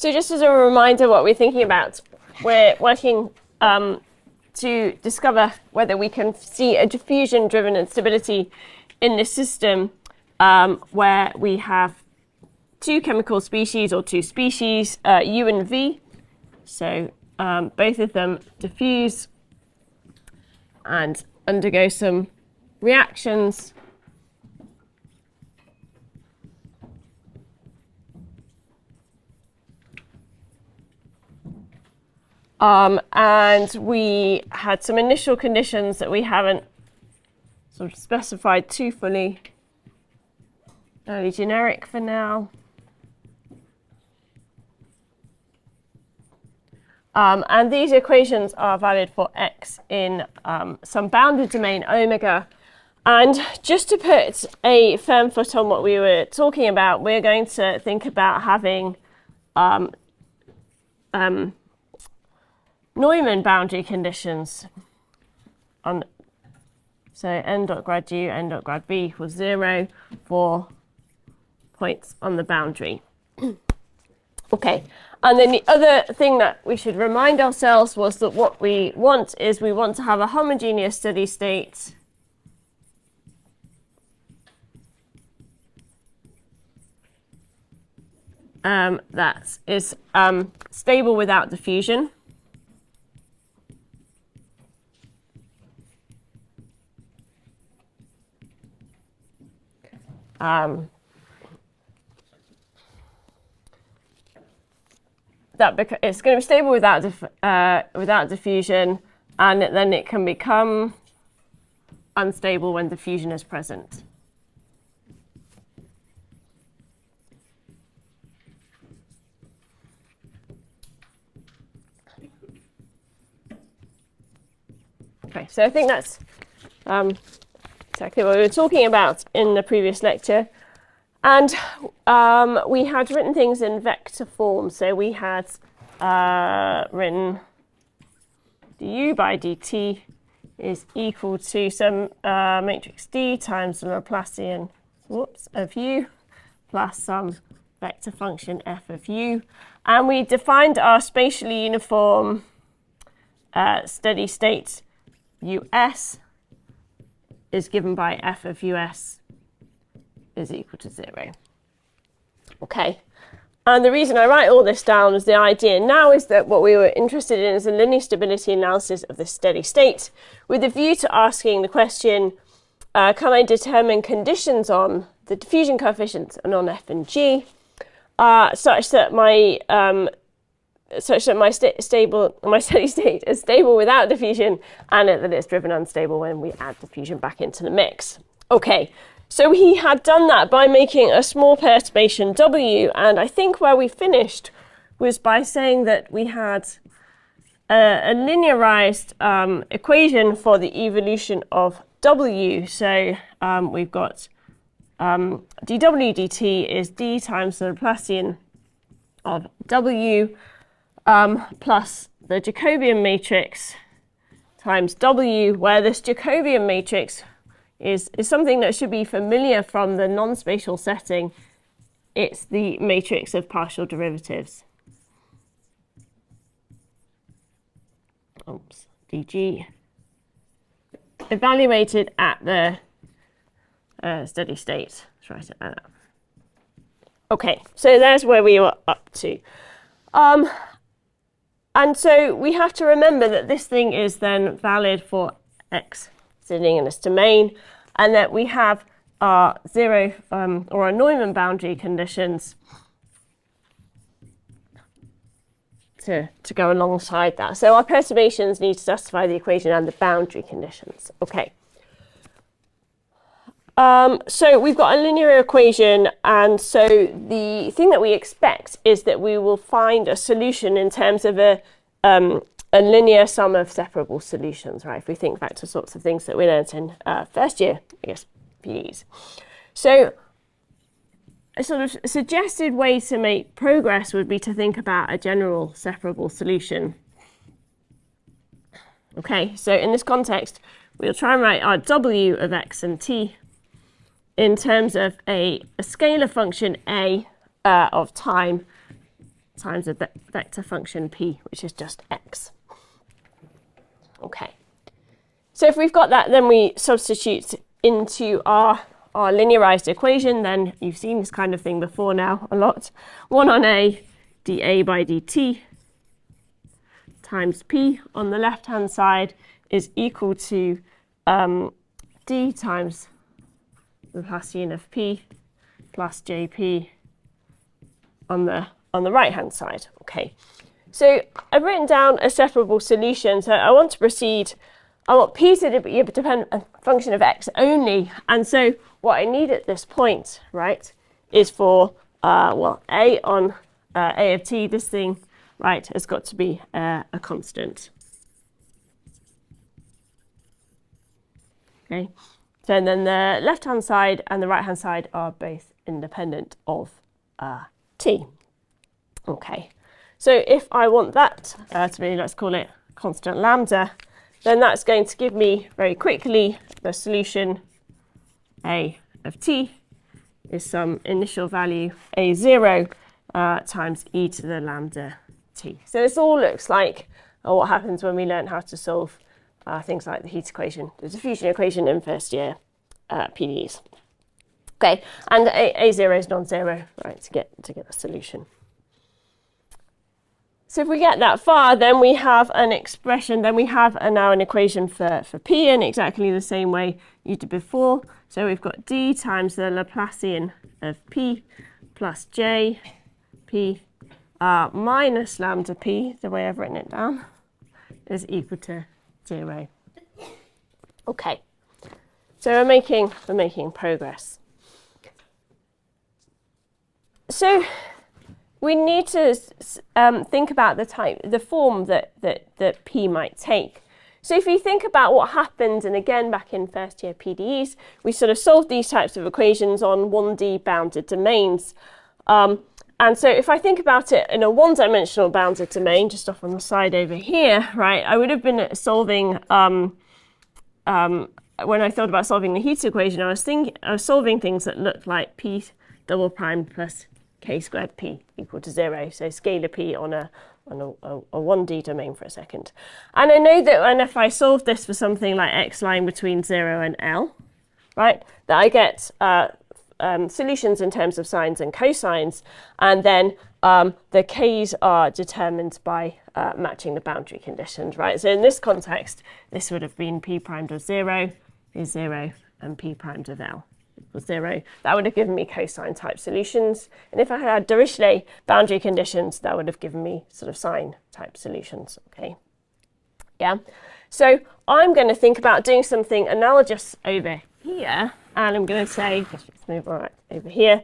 So just as a reminder what we're thinking about, we're working to discover whether we can see a diffusion-driven instability in this system where we have two chemical species or two species, U and V. So both of them diffuse and undergo some reactions. And we had some initial conditions that we haven't sort of specified too fully. Early generic for now. And these equations are valid for x in some bounded domain omega. And just to put a firm foot on what we were talking about, we're going to think about having Neumann boundary conditions on, so n dot grad u, n dot grad v equals 0 for points on the boundary. Okay, and then the other thing that we should remind ourselves was that what we want is we want to have a homogeneous steady state that is stable without diffusion. It's going to be stable without diffusion, and then it can become unstable when diffusion is present. Okay, so I think that's exactly what we were talking about in the previous lecture. And we had written things in vector form. So we had written du by dt is equal to some matrix D times the Laplacian of u plus some vector function f of u. And we defined our spatially uniform steady state us is given by f of us is equal to 0. Okay, and the reason I write all this down is the idea now is that what we were interested in is a linear stability analysis of the steady state with a view to asking the question, can I determine conditions on the diffusion coefficients and on f and g such that my steady state is stable without diffusion and that it's driven unstable when we add diffusion back into the mix. Okay, so he had done that by making a small perturbation W, and I think where we finished was by saying that we had a linearized equation for the evolution of W. So we've got dw dt is d times the Laplacian of W plus the Jacobian matrix times W, where this Jacobian matrix is something that should be familiar from the non-spatial setting. It's the matrix of partial derivatives. Oops, dg evaluated at the steady state. Let's write it like that. Okay, so there's where we were up to. And so we have to remember that this thing is then valid for x sitting in this domain, and that we have our zero or our Neumann boundary conditions to go alongside that. So our perturbations need to satisfy the equation and the boundary conditions. Okay. So we've got a linear equation, and so the thing that we expect is that we will find a solution in terms of a linear sum of separable solutions, right? If we think back to sorts of things that we learned in first year, I guess, PEs. So a sort of suggested way to make progress would be to think about a general separable solution. Okay, so in this context, we'll try and write our W of x and t in terms of a scalar function a of time times a vector function p, which is just x. Okay. So if we've got that, then we substitute into our linearized equation. Then you've seen this kind of thing before now a lot. 1 on a dA by dt times p on the left-hand side is equal to d times the Laplacian of p plus jp on the right-hand side. Okay. So I've written down a separable solution. So I want to proceed. I want p to be a function of x only. And so what I need at this point, right, is for, well, a on a of t, this thing, right, has got to be a constant. Okay. So then the left-hand side and the right-hand side are both independent of t. Okay. So if I want that to be, let's call it constant lambda, then that's going to give me very quickly the solution a of t is some initial value a0 times e to the lambda t. So this all looks like what happens when we learn how to solve things like the heat equation, the diffusion equation in first year PDEs. Okay, and a0 is non-zero, right, to get the solution. So if we get that far, then we have an expression, then we have now an equation for p in exactly the same way you did before. So we've got d times the Laplacian of p plus j p minus lambda p, the way I've written it down, is equal to 0. Okay, so we're making progress. So we need to think about the form that p might take. So if you think about what happened, and again back in first year PDEs, we sort of solved these types of equations on 1D bounded domains. And so if I think about it in a one-dimensional bounded domain, just off on the side over here, right, I would have been solving, when I thought about solving the heat equation, I was solving things that looked like p double prime plus k squared p equal to 0, so scalar p on a 1D domain for a second. And I know that when if I solve this for something like x lying between 0 and L, right, that I get solutions in terms of sines and cosines, and then the k's are determined by matching the boundary conditions, right? So in this context, this would have been p primed of 0 is 0 and p primed of L equals 0. That would have given me cosine type solutions. And if I had Dirichlet boundary conditions, that would have given me sort of sine type solutions, okay? Yeah. So I'm going to think about doing something analogous over here, and I'm going to say, let's move right over here.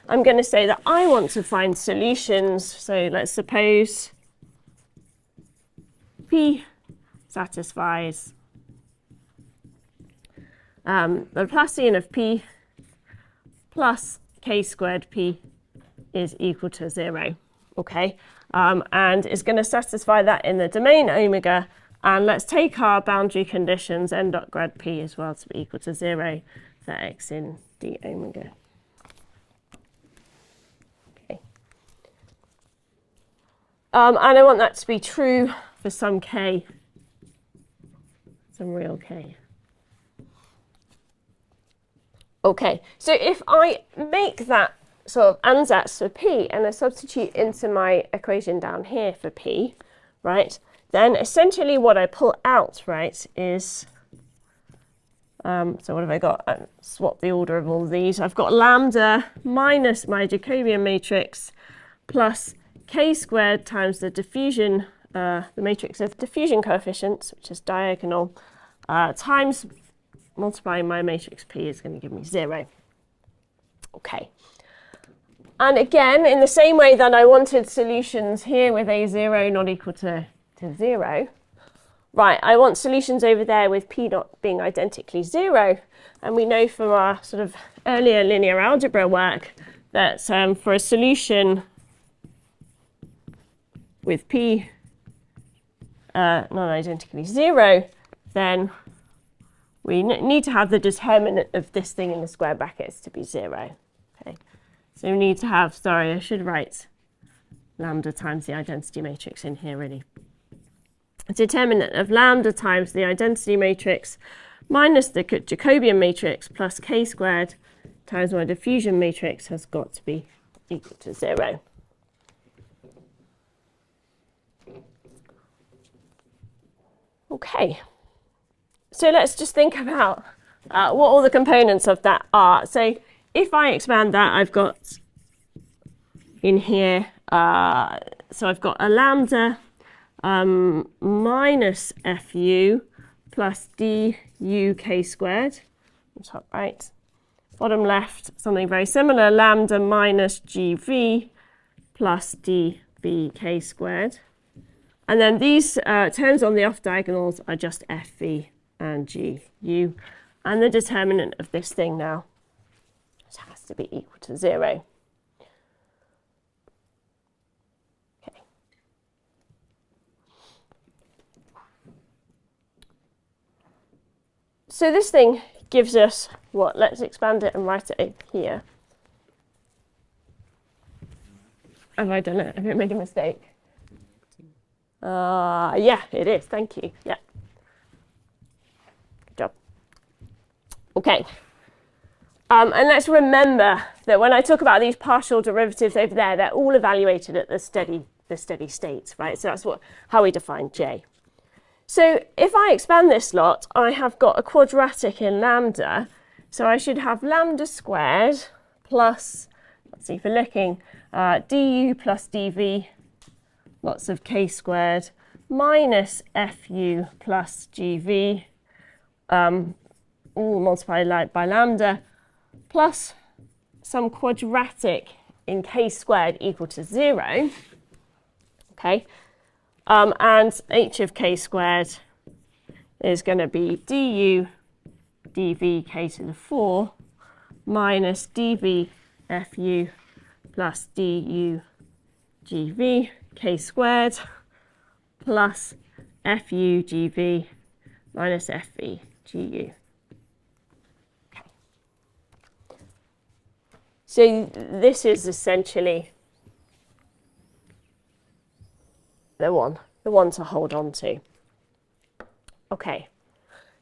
I'm going to say that I want to find solutions. So let's suppose P satisfies the Laplacian of P plus k squared P is equal to 0. Okay, and it's going to satisfy that in the domain omega. And let's take our boundary conditions n dot grad p as well to be equal to 0 for x in d omega. Okay. And I want that to be true for some k, some real k. Okay, so if I make that sort of ansatz for p and I substitute into my equation down here for p, right, then essentially what I pull out, right, is, so what have I got? I swap the order of all of these. I've got lambda minus my Jacobian matrix plus k squared times the diffusion, the matrix of diffusion coefficients, which is diagonal, times multiplying my matrix P is going to give me 0. Okay. And again, in the same way that I wanted solutions here with A0 not equal to 0, right, I want solutions over there with P not being identically 0. And we know from our sort of earlier linear algebra work that for a solution with P not identically 0, then we need to have the determinant of this thing in the square brackets to be 0. Okay, so we need to have, sorry, I should write lambda times the identity matrix in here, really. A determinant of lambda times the identity matrix minus the Jacobian matrix plus k squared times my diffusion matrix has got to be equal to 0. Okay, so let's just think about what all the components of that are. So if I expand that, I've got in here, so I've got a lambda minus fu plus du k squared, top right. Bottom left, something very similar, lambda minus gv plus dv k squared. And then these terms on the off diagonals are just fv and gu. And the determinant of this thing now has to be equal to 0. Okay. So this thing gives us what? Let's expand it and write it over here. Have I done it? Have I made a mistake? Yeah, it is. Thank you. Yeah. Good job. Okay. And let's remember that when I talk about these partial derivatives over there, they're all evaluated at the steady state, right? So that's how we define J. So if I expand this lot, I have got a quadratic in lambda. So I should have lambda squared plus, let's see, for looking, du plus dv, lots of k squared, minus fu plus gv, all multiplied by lambda, plus some quadratic in k squared equal to 0. Okay, and h of k squared is going to be du dv k to the 4 minus dv fu plus du gv k squared plus fu gv minus fv gu. Okay. So this is essentially the one to hold on to. Okay.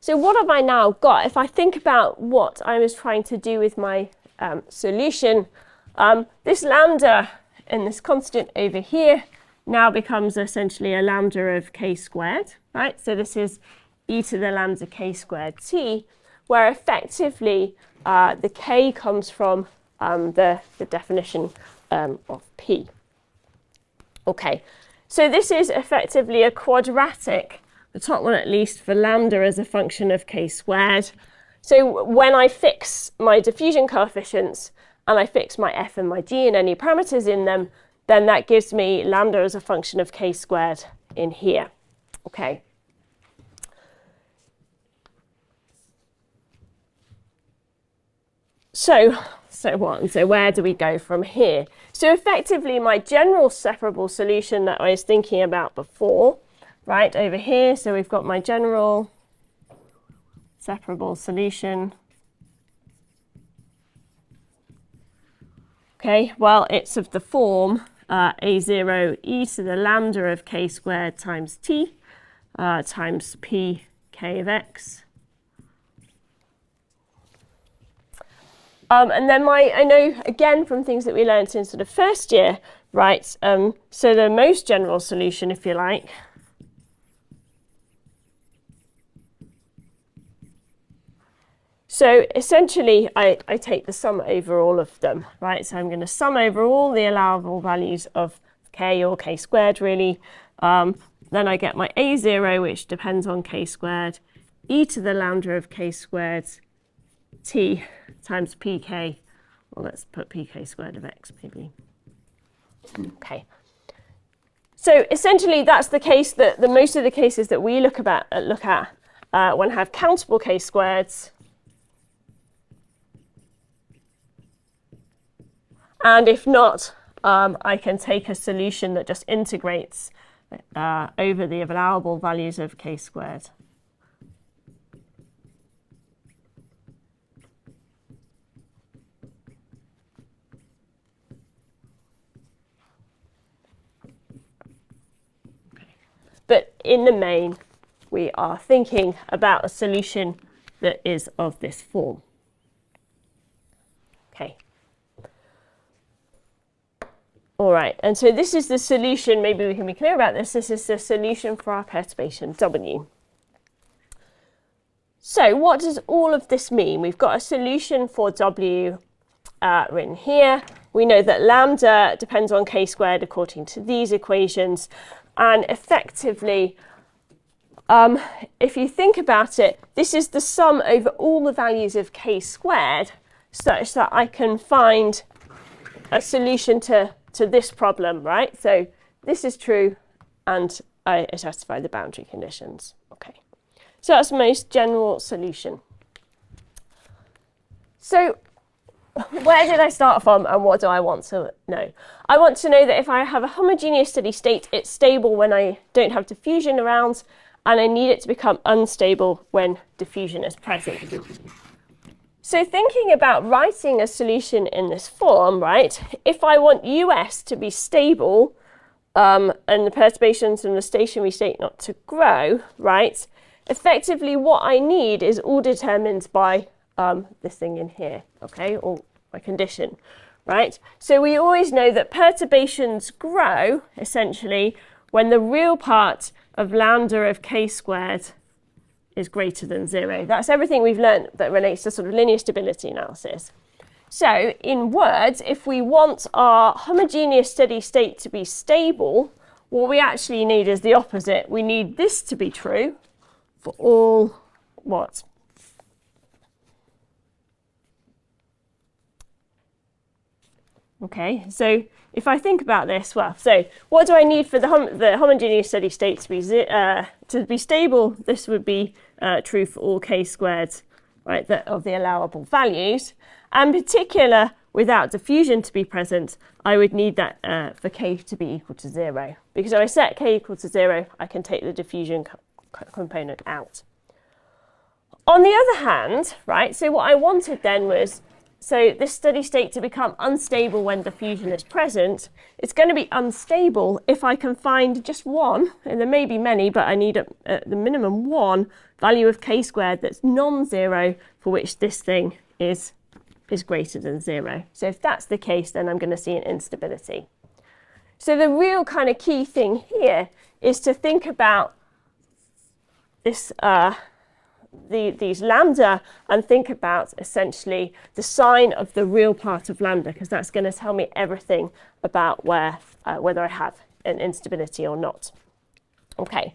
So what have I now got? If I think about what I was trying to do with my solution, this lambda and this constant over here now becomes essentially a lambda of k squared, right? So this is e to the lambda k squared t, where effectively the k comes from the definition of p. Okay, so this is effectively a quadratic, the top one at least, for lambda as a function of k squared. So when I fix my diffusion coefficients and I fix my f and my g and any parameters in them, then that gives me lambda as a function of k squared in here. Okay. So what? So where do we go from here? So effectively my general separable solution that I was thinking about before, right over here, so we've got my general separable solution. Okay, well, it's of the form a0 e to the lambda of k squared times t times p k of x. And then I know, again, from things that we learned in sort of first year, right, so the most general solution, if you like, so essentially I take the sum over all of them, right? So I'm going to sum over all the allowable values of k or k squared, really. Then I get my a0, which depends on k squared, e to the lambda of k squared t times pk, well, let's put pk squared of x, maybe. Okay. So essentially that's the case that the most of the cases that we look at when I have countable k squareds. And if not, I can take a solution that just integrates over the allowable values of k squared. in the main, we are thinking about a solution that is of this form. Okay. All right, and so this is the solution. Maybe we can be clear about this. This is the solution for our perturbation W. So what does all of this mean? We've got a solution for W written here. We know that lambda depends on k squared according to these equations. And effectively, if you think about it, this is the sum over all the values of k squared, such that I can find a solution to this problem, right? So this is true, and I satisfy the boundary conditions. Okay, so that's the most general solution. So where did I start from, and what do I want to know? I want to know that if I have a homogeneous steady state, it's stable when I don't have diffusion around, and I need it to become unstable when diffusion is present. So thinking about writing a solution in this form, right, if I want US to be stable and the perturbations in the stationary state not to grow, right, effectively what I need is all determined by this thing in here, okay, or my condition, right? So we always know that perturbations grow, essentially, when the real part of lambda of k squared is greater than 0. That's everything we've learned that relates to sort of linear stability analysis. So in words, if we want our homogeneous steady state to be stable, what we actually need is the opposite. We need this to be true for all what? Okay, so if I think about this, well, so what do I need for the homogeneous steady state to be stable? This would be true for all k squared, right, of the allowable values. And in particular, without diffusion to be present, I would need that for k to be equal to 0. Because if I set k equal to 0, I can take the diffusion component out. On the other hand, right, so what I wanted then was, so this steady state to become unstable when diffusion is present, it's going to be unstable if I can find just one, and there may be many, but I need at the minimum one value of k squared that's non-zero for which this thing is greater than 0. So if that's the case, then I'm going to see an instability. So the real kind of key thing here is to think about this these lambda and think about essentially the sign of the real part of lambda, because that's going to tell me everything about whether I have an instability or not. Okay,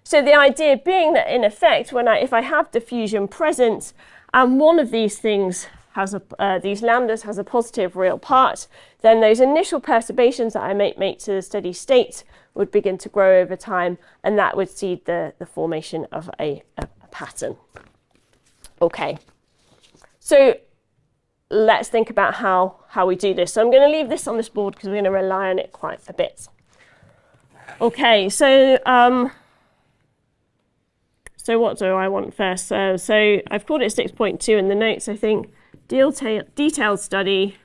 so the idea being that in effect, if I have diffusion present and one of these things has these lambdas has a positive real part, then those initial perturbations that I make to the steady state would begin to grow over time, and that would seed the formation of a pattern. Okay, so let's think about how we do this. So I'm going to leave this on this board because we're going to rely on it quite a bit. Okay, so what do I want first? So I've called it 6.2 in the notes, I think. Detailed study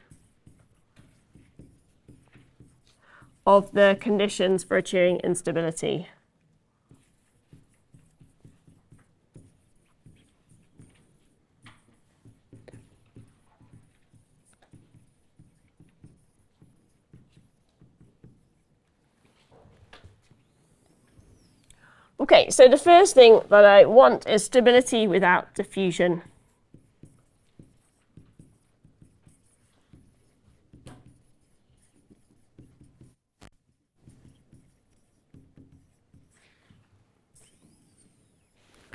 of the conditions for a Turing instability. Okay, so the first thing that I want is stability without diffusion.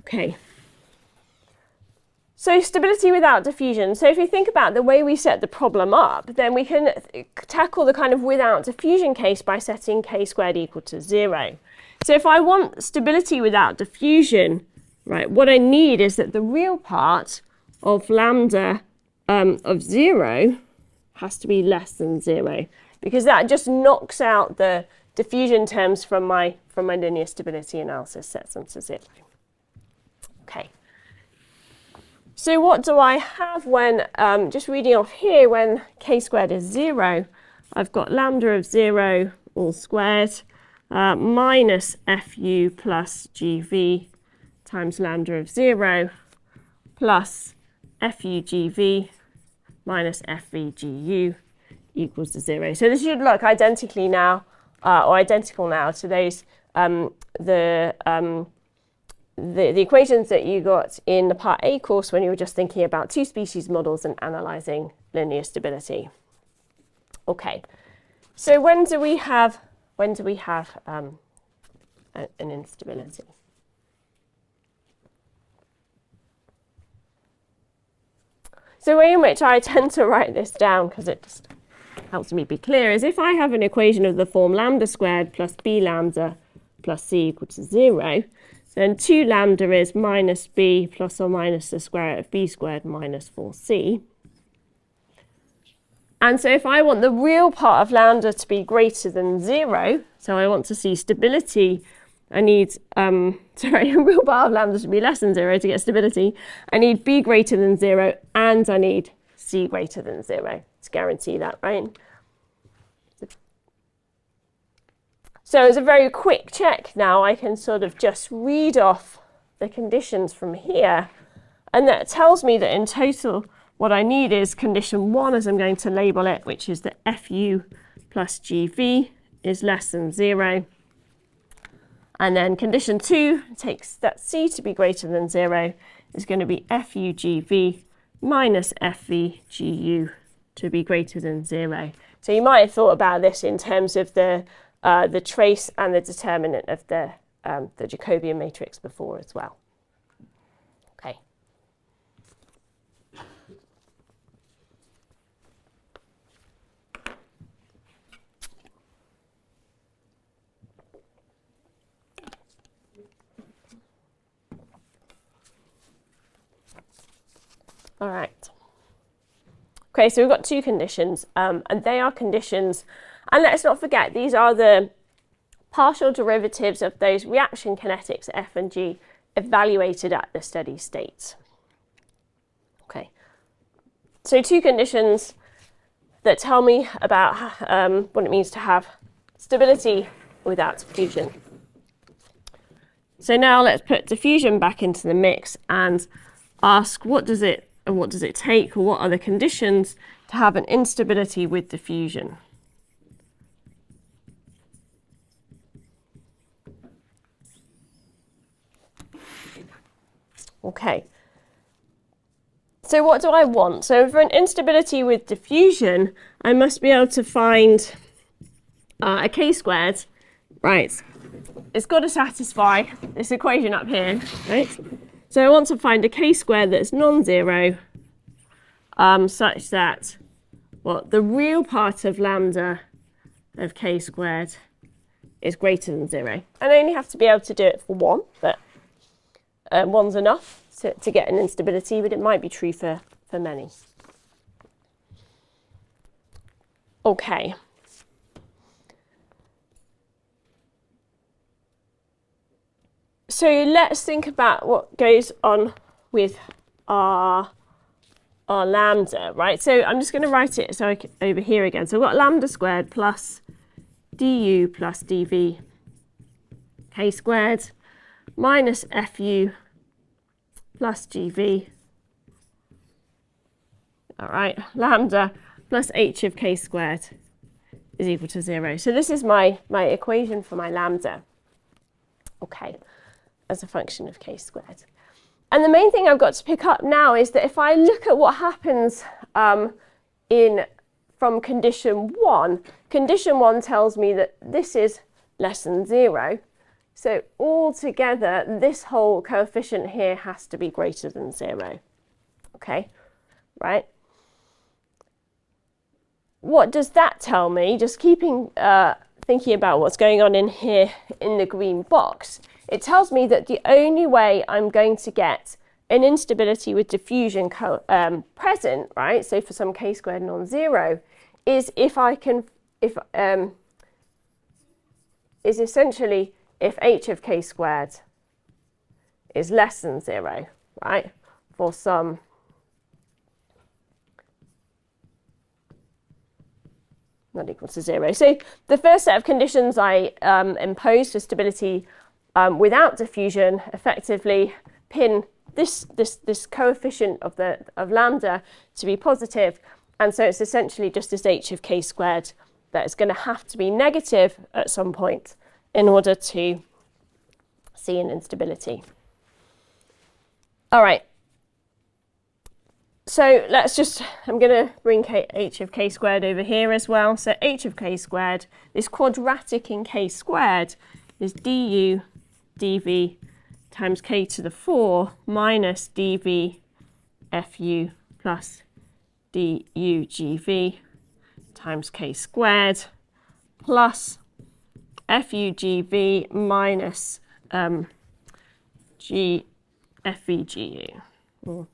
Okay, so stability without diffusion. So if you think about the way we set the problem up, then we can tackle the kind of without diffusion case by setting k squared equal to 0. So if I want stability without diffusion, right, what I need is that the real part of lambda of 0 has to be less than 0, because that just knocks out the diffusion terms from my linear stability analysis, sets them to 0. Okay. So what do I have when, just reading off here, when k squared is 0, I've got lambda of 0 all squared minus fu plus gv times lambda of 0 plus fugv minus fvgu equals to 0. So this should look identically now, or identical now to those the equations that you got in the Part A course when you were just thinking about two species models and analysing linear stability. Okay, so when do we have an instability? So the way in which I tend to write this down, because it just helps me be clear, is if I have an equation of the form lambda squared plus b lambda plus c equal to 0, then 2 lambda is minus b plus or minus the square root of b squared minus 4c. And so if I want the real part of lambda to be greater than 0, so I want to see stability, I need, the real part of lambda to be less than 0 to get stability. I need b greater than 0 and I need c greater than 0 to guarantee that, right? So as a very quick check now, I can sort of just read off the conditions from here. And that tells me that in total, what I need is condition 1, as I'm going to label it, which is that fu plus gv is less than 0. And then condition 2 takes that c to be greater than 0, is going to be fugv minus fvgu to be greater than 0. So you might have thought about this in terms of the trace and the determinant of the Jacobian matrix before as well. Okay. All right. Okay, so we've got two conditions, and they are conditions, and let's not forget, these are the partial derivatives of those reaction kinetics F and G evaluated at the steady state. Okay, so two conditions that tell me about what it means to have stability without diffusion. So now let's put diffusion back into the mix and ask what does it take, or what are the conditions to have an instability with diffusion? Okay. So what do I want? So for an instability with diffusion, I must be able to find a k-squared, right? It's got to satisfy this equation up here, right? So I want to find a k-squared that's non-zero, such that, well, the real part of lambda of k squared is greater than 0. And I only have to be able to do it for 1, but 1's enough to get an instability, but it might be true for many. Okay. So let's think about what goes on with our lambda, right? So I'm just going to write it over here again. So we've got lambda squared plus du plus dv k squared minus fu plus gv. All right, lambda plus h of k squared is equal to 0. So this is my equation for my lambda. Okay, as a function of k squared. And the main thing I've got to pick up now is that if I look at what happens from condition 1, condition 1 tells me that this is less than 0. So altogether, this whole coefficient here has to be greater than 0. Okay, right? What does that tell me? Just thinking about what's going on in here in the green box, it tells me that the only way I'm going to get an instability with diffusion present, right? So for some k squared non-zero, is essentially if h of k squared is less than 0, right? For some not equal to 0. So the first set of conditions I imposed for stability without diffusion effectively pin this coefficient of lambda to be positive, and so it's essentially just this h of k squared that is going to have to be negative at some point in order to see an instability. All right. So let's just, I'm going to bring h of k squared over here as well. So h of k squared, this quadratic in k squared is du dv times k to the 4 minus dv fu plus du gv times k squared plus fu gv minus g fe gu, or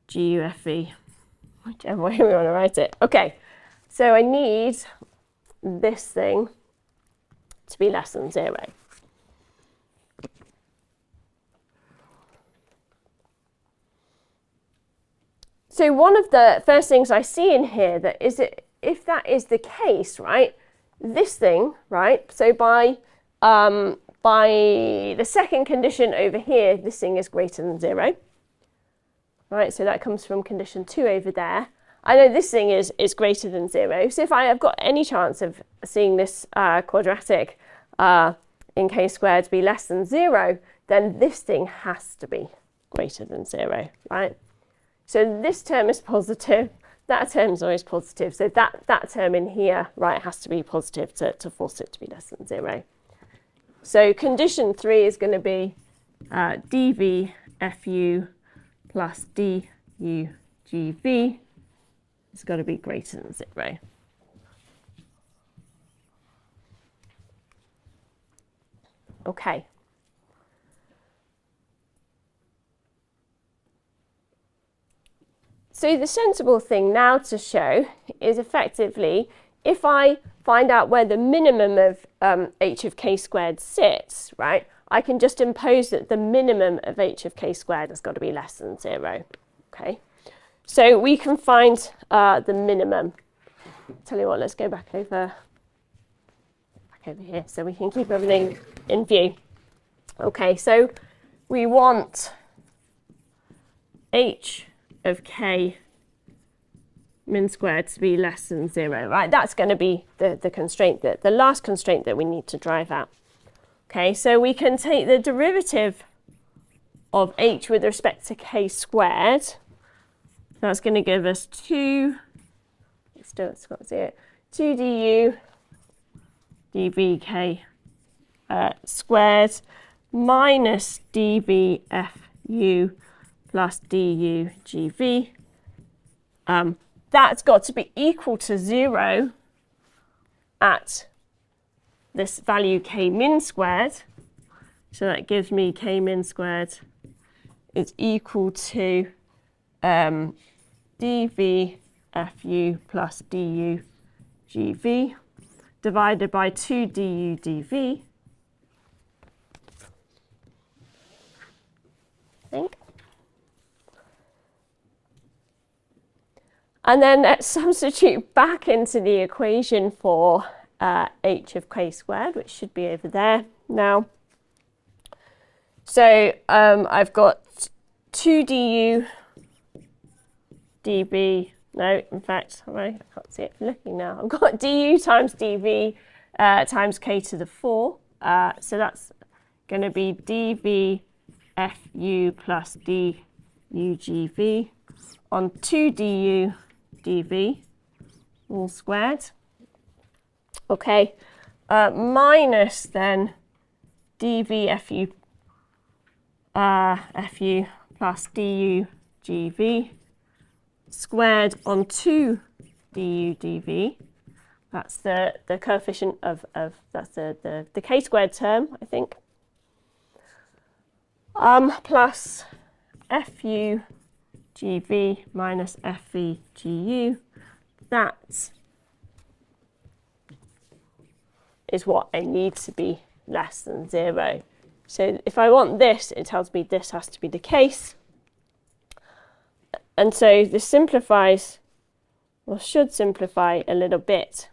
gu fe, whichever way we want to write it. Okay, so I need this thing to be less than 0. So one of the first things I see in here that is it, if that is the case, right, this thing, right, so by the second condition over here, this thing is greater than 0. Right, so that comes from condition 2 over there. I know this thing is greater than 0. So if I have got any chance of seeing this quadratic in k squared to be less than 0, then this thing has to be greater than 0, right? So this term is positive, that term is always positive. So that term in here, right, has to be positive to force it to be less than 0. So condition 3 is going to be dv fu plus du gv. It's got to be greater than 0. Okay. So the sensible thing now to show is effectively, if I find out where the minimum of h of k squared sits, right, I can just impose that the minimum of h of k squared has got to be less than 0. Okay, so we can find the minimum. Tell you what, let's go back over here so we can keep everything in view. Okay, so we want h of k min squared to be less than 0, right? That's going to be the constraint, the last constraint that we need to drive at. Okay, so we can take the derivative of h with respect to k squared. That's going to give us 2 du dv k squared minus dv fu plus du gv. That's got to be equal to 0 at this value k min squared. So that gives me k min squared is equal to dv fu plus du gv divided by 2 du dv. I think. And then let's substitute back into the equation for h of k squared, which should be over there now. So I've got 2 du dv, no, in fact, I can't see it looking now. I've got du times dv times k to the 4. So that's going to be dv fu plus du gv on 2 du dv all squared. Okay, minus then dv fu plus du gv squared on 2 du dv. That's the coefficient of that's the k squared term, I think. Plus fu gv minus fe gu. That is what I need to be less than 0. So if I want this, it tells me this has to be the case. And so this simplifies, or should simplify a little bit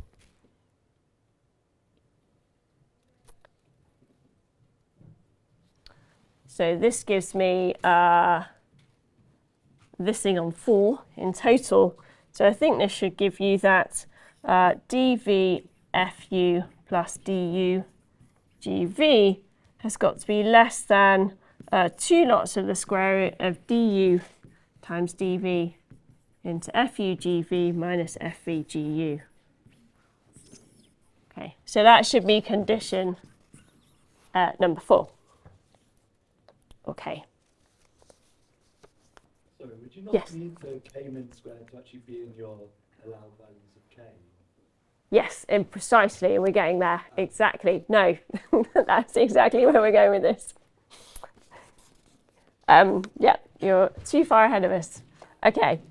So this gives me this thing on 4 in total. So I think this should give you that dv plus du gv has got to be less than 2 lots of the square root of du times dv into fu gv minus fv gu. Okay, so that should be condition number 4. Okay. Sorry, would you not Yes. need the k-min squared to actually be in your allowed values of k? Yes, and precisely, and we're getting there. Exactly. No, that's exactly where we're going with this. Yeah, you're too far ahead of us. Okay,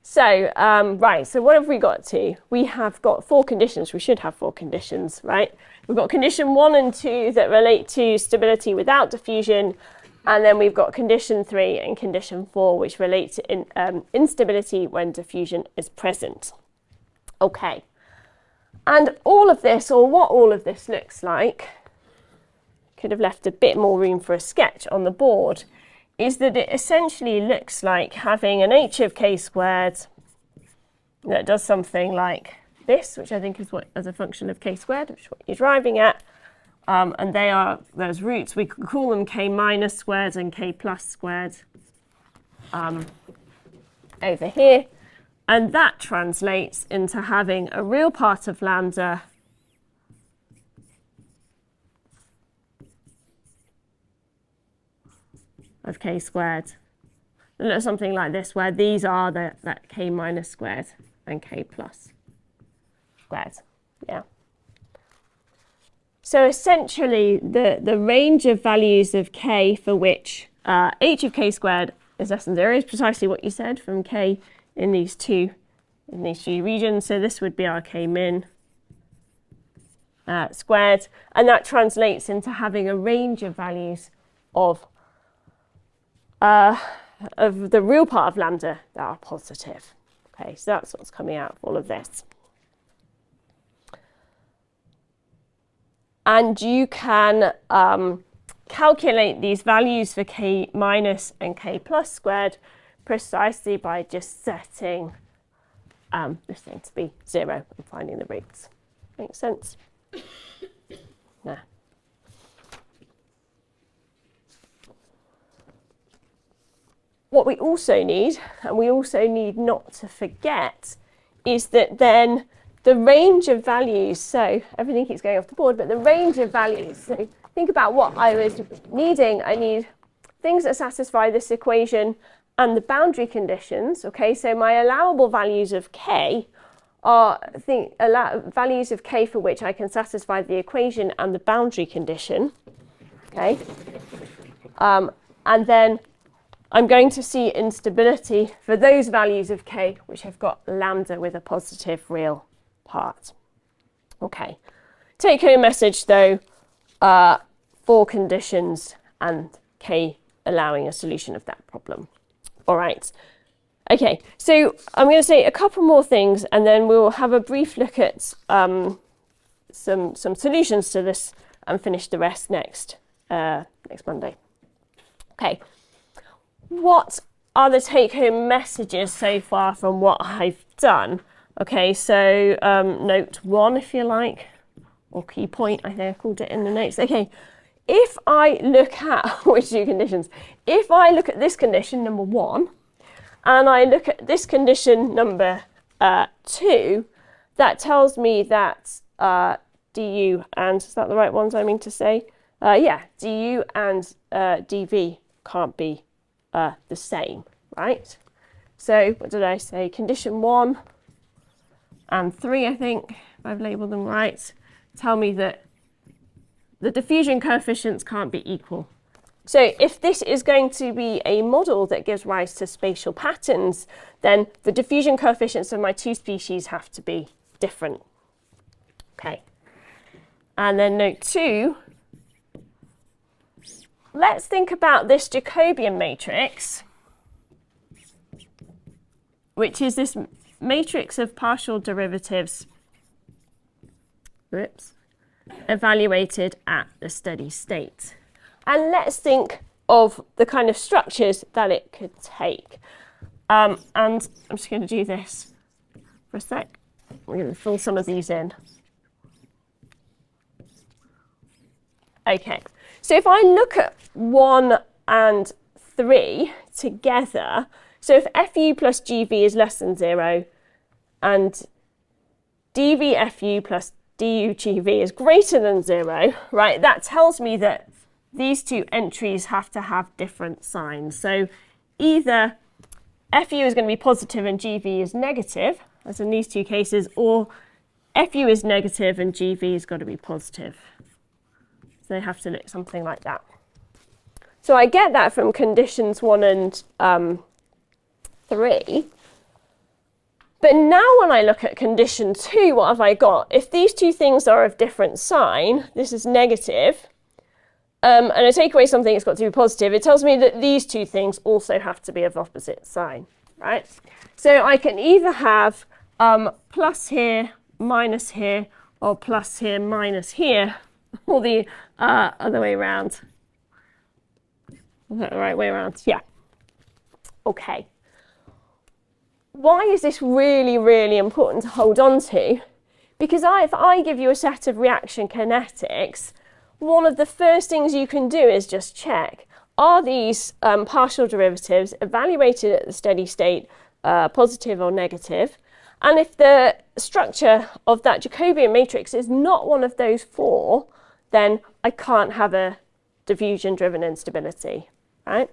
so, right, so what have we got to? We have got 4 conditions. We should have 4 conditions, right? We've got condition 1 and 2 that relate to stability without diffusion, and then we've got condition 3 and condition 4, which relate to instability when diffusion is present. Okay. And all of this, or what all of this looks like, could have left a bit more room for a sketch on the board, is that it essentially looks like having an h of k squared that does something like this, which I think is what, as a function of k squared, which is what you're driving at. And they are those roots. We could call them k minus squared and k plus squared over here. And that translates into having a real part of lambda of k squared. It looks something like this, where these are that k minus squared and k plus squared. Yeah. So essentially, the range of values of k for which h of k squared is less than 0 is precisely what you said, from k in these two regions. So this would be our k min squared, and that translates into having a range of values of the real part of lambda that are positive. Okay, so that's what's coming out of all of this. And you can calculate these values for k minus and k plus squared precisely by just setting this thing to be 0 and finding the roots. Makes sense? Nah. What we also need, and we also need not to forget, is that then the range of values, so everything keeps going off the board, but the range of values, so think about what I was needing. I need things that satisfy this equation and the boundary conditions. Okay, so my allowable values of k are values of k for which I can satisfy the equation and the boundary condition. Okay, and then I'm going to see instability for those values of k which have got lambda with a positive real part. Okay, take home message though, 4 conditions and k allowing a solution of that problem. All right, okay, so I'm going to say a couple more things and then we'll have a brief look at some solutions to this and finish the rest next Monday. Okay, what are the take-home messages so far from what I've done? Okay, so note 1, if you like, or key point, I think I called it in the notes. Okay, if I look at, which 2 conditions? If I look at this condition, number 1, and I look at this condition, number 2, that tells me that du and, is that the right ones I mean to say? Yeah, du and dv can't be the same, right? So what did I say? Condition 1 and 3, I think, if I've labelled them right, tell me that the diffusion coefficients can't be equal. So if this is going to be a model that gives rise to spatial patterns, then the diffusion coefficients of my 2 species have to be different. Okay. And then note 2, let's think about this Jacobian matrix, which is this matrix of partial derivatives evaluated at the steady state. And let's think of the kind of structures that it could take. And I'm just going to do this for a sec. We're going to fill some of these in. Okay, so if I look at 1 and 3 together, so if FU plus GV is less than 0 and DVFU plus DUGV is greater than 0, right, that tells me that these two entries have to have different signs. So either FU is going to be positive and GV is negative, as in these two cases, or FU is negative and GV has got to be positive. So they have to look something like that. So I get that from conditions 1 and 3. But now when I look at condition 2, what have I got? If these two things are of different sign, this is negative, and I take away something that's got to be positive, it tells me that these two things also have to be of opposite sign, right? So I can either have plus here, minus here, or plus here, minus here, or the other way around. Is that the right way around? Yeah. Okay. Why is this really, really important to hold on to? Because if I give you a set of reaction kinetics, one of the first things you can do is just check, are these partial derivatives evaluated at the steady state positive or negative? And if the structure of that Jacobian matrix is not one of those 4, then I can't have a diffusion-driven instability, right?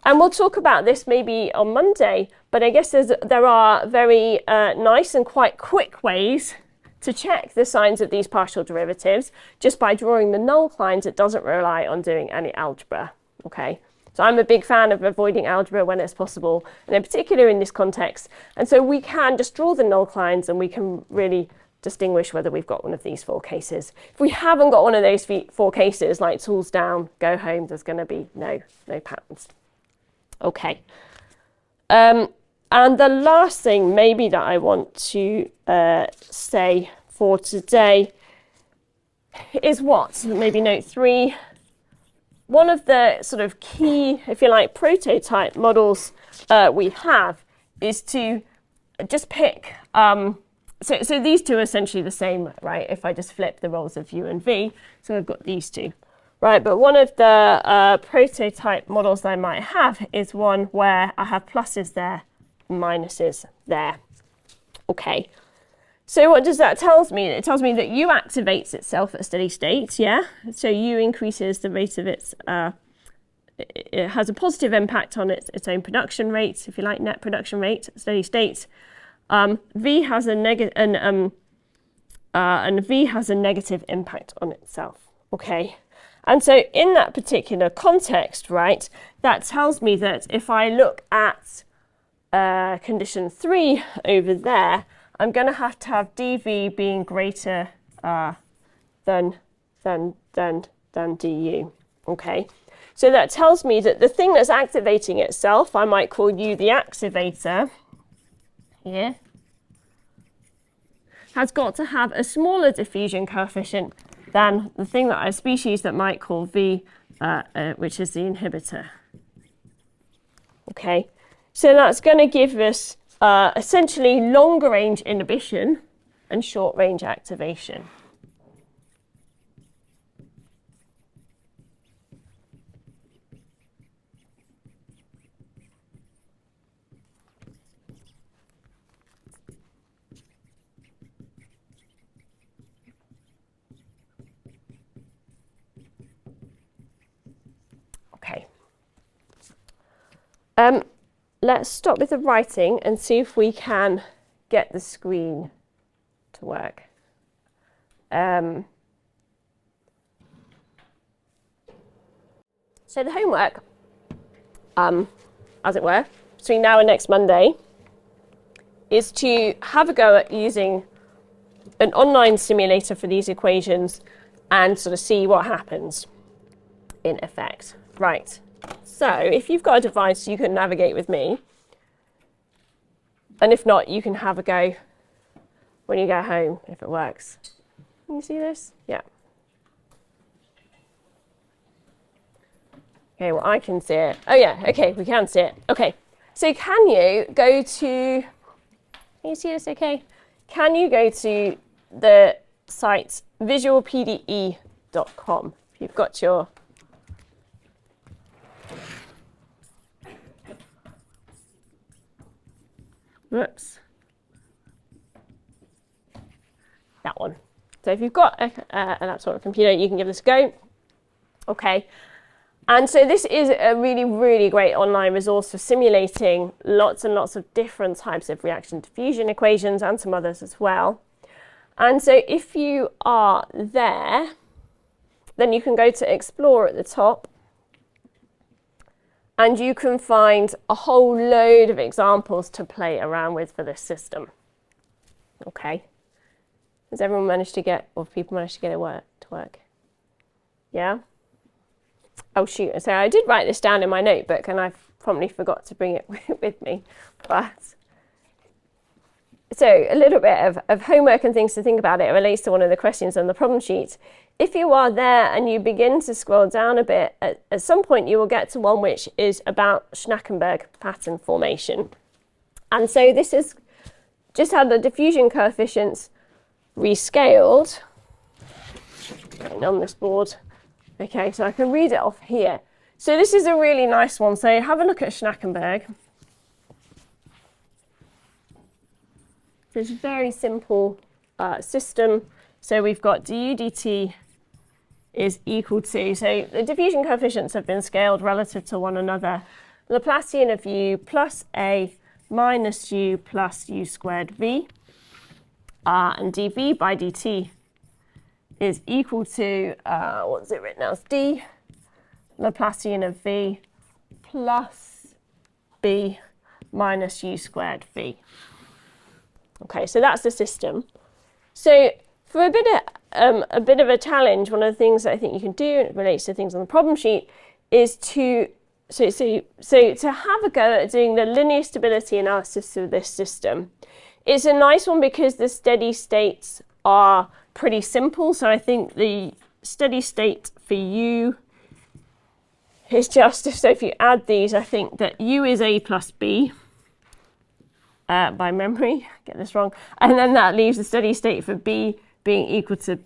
And we'll talk about this maybe on Monday, but I guess there are very nice and quite quick ways to check the signs of these partial derivatives just by drawing the null lines. It doesn't rely on doing any algebra, okay? So I'm a big fan of avoiding algebra when it's possible, and in particular in this context. And so we can just draw the null lines and we can really distinguish whether we've got one of these 4 cases. If we haven't got one of those 4 cases, like tools down, go home, there's going to be no patterns. Okay. And the last thing maybe that I want to say for today is what? Maybe note 3. One of the sort of key, if you like, prototype models we have is to just pick, so these two are essentially the same, right? If I just flip the roles of U and V, so I've got these two. Right, but one of the prototype models I might have is one where I have pluses there, minuses there. Okay, so what does that tell me? It tells me that U activates itself at steady state, yeah? So U increases the rate of its, it has a positive impact on its own production rate, if you like, net production rate at steady state. V has a negative, and V has a negative impact on itself, okay? And so in that particular context, right, that tells me that if I look at condition 3 over there, I'm going to have dV being greater than du, okay? So that tells me that the thing that's activating itself, I might call U the activator here, has got to have a smaller diffusion coefficient than the thing that I species that might call V, which is the inhibitor. Okay, so that's going to give us essentially longer range inhibition and short range activation. Let's stop with the writing and see if we can get the screen to work. So the homework, as it were, between now and next Monday is to have a go at using an online simulator for these equations and sort of see what happens in effect. Right. So if you've got a device, you can navigate with me. And if not, you can have a go when you get home, if it works. Can you see this? Yeah. Okay, well, I can see it. Oh, yeah, okay, we can see it. Okay, so can you go to, can you see this okay? Can you go to the site visualpde.com if you've got your whoops. That one. So if you've got a laptop or a computer, you can give this a go. Okay. And so this is a really, really great online resource for simulating lots and lots of different types of reaction-diffusion equations and some others as well. And so if you are there, then you can go to Explore at the top, and you can find a whole load of examples to play around with for this system. Okay. Has everyone managed to get, or people managed to get it to work? Yeah? Oh shoot, so I did write this down in my notebook and I promptly forgot to bring it with me. But so a little bit of homework and things to think about. It relates to one of the questions on the problem sheet. If you are there and you begin to scroll down a bit, at some point you will get to one which is about Schnackenberg pattern formation. And so this is just how the diffusion coefficients rescaled on this board. Okay, so I can read it off here. So this is a really nice one. So have a look at Schnackenberg. It's a very simple system. So we've got du dt is equal to, so the diffusion coefficients have been scaled relative to one another. Laplacian of u plus a minus u plus u squared v. And dv by dt is equal to, what's it written as? D Laplacian of v plus b minus u squared v. Okay, so that's the system. So for a bit of a challenge, one of the things that I think you can do, and it relates to things on the problem sheet, is to to have a go at doing the linear stability analysis of this system. It's a nice one because the steady states are pretty simple. So I think the steady state for u is just, so if you add these, I think that u is a plus b, by memory, get this wrong, and then that leaves the steady state for b being equal to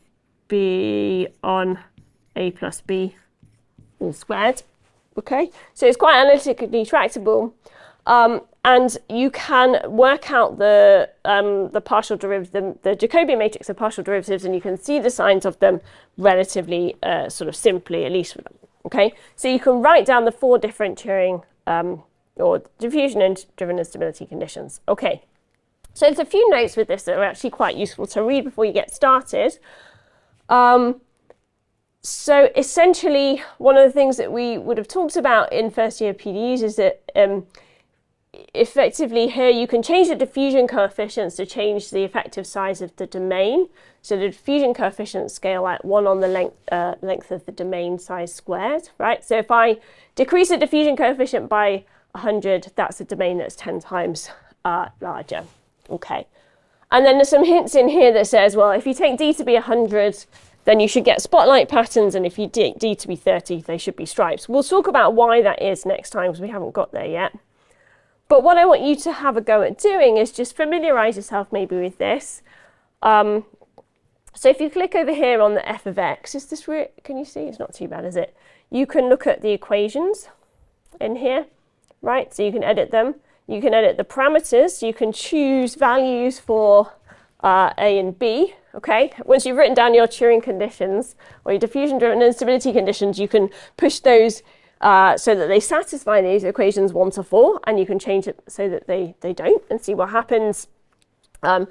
b on a plus b all squared. Okay, so it's quite analytically tractable, and you can work out the partial derivatives, the Jacobian matrix of partial derivatives, and you can see the signs of them relatively sort of simply, at least for them. Okay, so you can write down the 4 different Turing or diffusion and driven instability conditions. Okay, so there's a few notes with this that are actually quite useful to read before you get started. So essentially, one of the things that we would have talked about in first year PDEs is that effectively here you can change the diffusion coefficients to change the effective size of the domain. So the diffusion coefficients scale at 1 on the length of the domain size squared, right? So if I decrease the diffusion coefficient by 100, that's a domain that's 10 times larger. Okay. And then there's some hints in here that says, well, if you take D to be 100, then you should get spotlight patterns, and if you take D to be 30, they should be stripes. We'll talk about why that is next time because we haven't got there yet. But what I want you to have a go at doing is just familiarise yourself maybe with this. So if you click over here on the f of x, is this can you see? It's not too bad, is it? You can look at the equations in here, right? So you can edit them. You can edit the parameters. You can choose values for A and B. Okay, once you've written down your Turing conditions or your diffusion-driven instability conditions, you can push those so that they satisfy these equations 1 to 4, and you can change it so that they don't and see what happens. And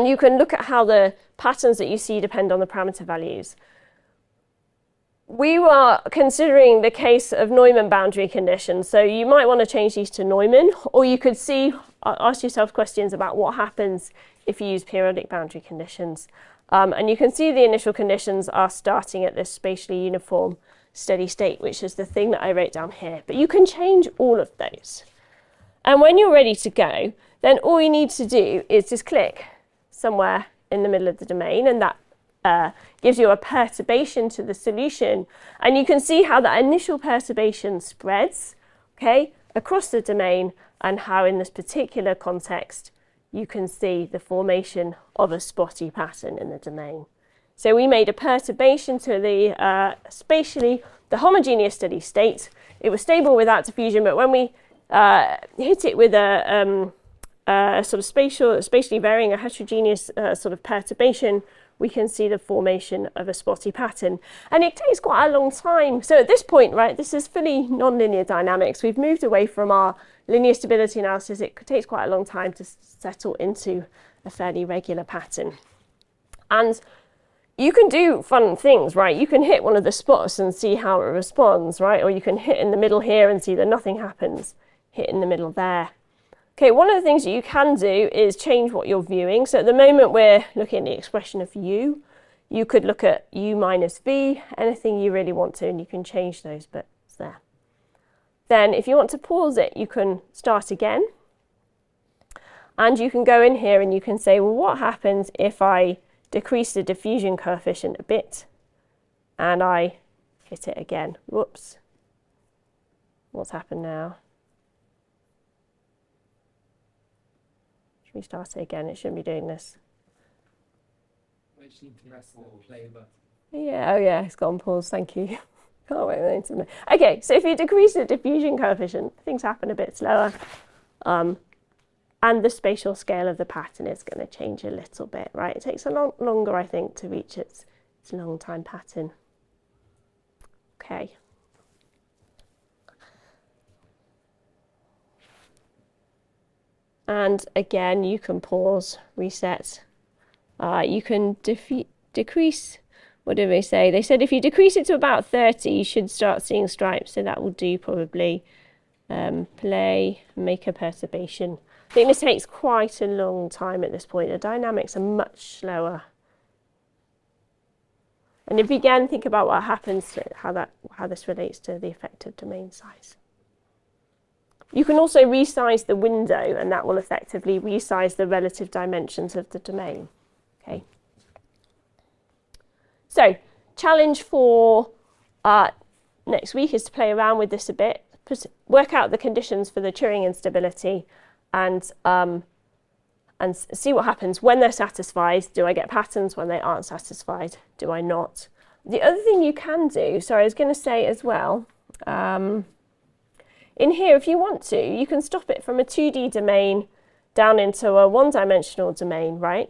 you can look at how the patterns that you see depend on the parameter values. We were considering the case of Neumann boundary conditions, so you might want to change these to Neumann, or you could ask yourself questions about what happens if you use periodic boundary conditions. And you can see the initial conditions are starting at this spatially uniform steady state, which is the thing that I wrote down here. But you can change all of those. And when you're ready to go, then all you need to do is just click somewhere in the middle of the domain, and that gives you a perturbation to the solution. And you can see how that initial perturbation spreads, okay, across the domain, and how in this particular context you can see the formation of a spotty pattern in the domain. So we made a perturbation to the spatially the homogeneous steady state. It was stable without diffusion, but when we hit it with a sort of spatially varying, a heterogeneous sort of perturbation, we can see the formation of a spotty pattern. And it takes quite a long time. So at this point, right, this is fully nonlinear dynamics. We've moved away from our linear stability analysis. It takes quite a long time to settle into a fairly regular pattern. And you can do fun things, right? You can hit one of the spots and see how it responds, right? Or you can hit in the middle here and see that nothing happens. Hit in the middle there. Okay, one of the things that you can do is change what you're viewing. So at the moment we're looking at the expression of u. You could look at u minus v, anything you really want to, and you can change those bits there. Then if you want to pause it, you can start again. And you can go in here and you can say, well, what happens if I decrease the diffusion coefficient a bit and I hit it again? Whoops. What's happened now? Restart it again. It shouldn't be doing this. I just need to press the play button. Yeah, oh yeah, it's got on pause, thank you. Can't wait. Okay, so if you decrease the diffusion coefficient, things happen a bit slower. And the spatial scale of the pattern is going to change a little bit, right? It takes a lot longer, I think, to reach its long time pattern. Okay. And again, you can pause, reset. You can decrease, what did they say? They said if you decrease it to about 30, you should start seeing stripes. So that will do probably. Play, make a perturbation. I think this takes quite a long time at this point. The dynamics are much slower. And if you again think about what happens, how this relates to the effective domain size. You can also resize the window, and that will effectively resize the relative dimensions of the domain. Okay. So, challenge for next week is to play around with this a bit, work out the conditions for the Turing instability, and see what happens when they're satisfied. Do I get patterns when they aren't satisfied? Do I not? The other thing you can do, sorry, I was going to say as well, in here, if you want to, you can stop it from a 2D domain down into a one-dimensional domain, right?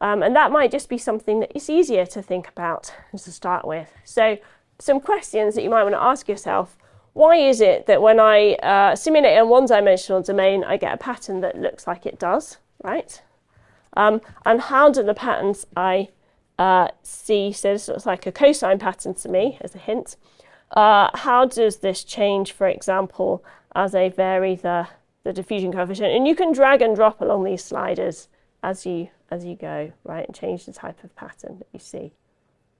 And that might just be something that is easier to think about to start with. So some questions that you might want to ask yourself: why is it that when I simulate a one-dimensional domain, I get a pattern that looks like it does, right? And how do the patterns I see, so this looks like a cosine pattern to me, as a hint. How does this change, for example, as I vary the diffusion coefficient? And you can drag and drop along these sliders as you go, right, and change the type of pattern that you see.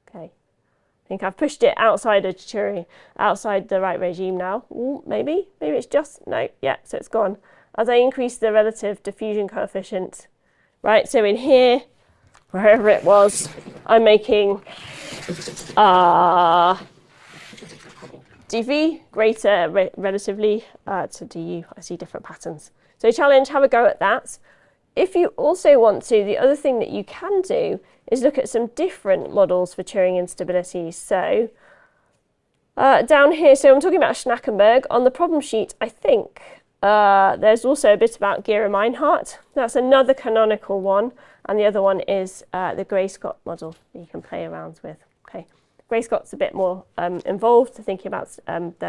Okay, I think I've pushed it outside of Turing, outside the right regime now. Ooh, maybe it's just, no, yeah, so it's gone. As I increase the relative diffusion coefficient, right, so in here, wherever it was, I'm making dv greater relatively to du. I see different patterns. So challenge, have a go at that. If you also want to, the other thing that you can do is look at some different models for Turing instability. So down here, so I'm talking about Schnackenberg. On the problem sheet, I think there's also a bit about Gira-Meinhardt. That's another canonical one. And the other one is the Gray-Scott model that you can play around with. Okay. Gray-Scott's a bit more involved, thinking about what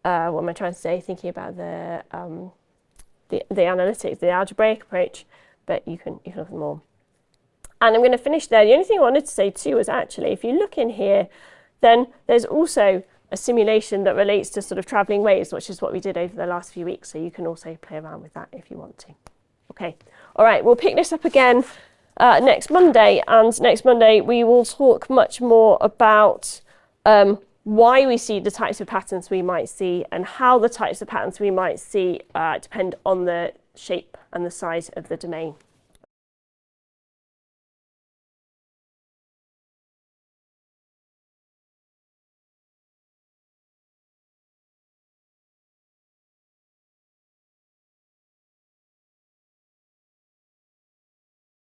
am I trying to say? Thinking about the analytics, the algebraic approach, but you can look at them all. And I'm going to finish there. The only thing I wanted to say too is actually, if you look in here, then there's also a simulation that relates to sort of travelling waves, which is what we did over the last few weeks. So you can also play around with that if you want to. Okay. All right. We'll pick this up again next Monday, and next Monday we will talk much more about why we see the types of patterns we might see and how the types of patterns we might see depend on the shape and the size of the domain.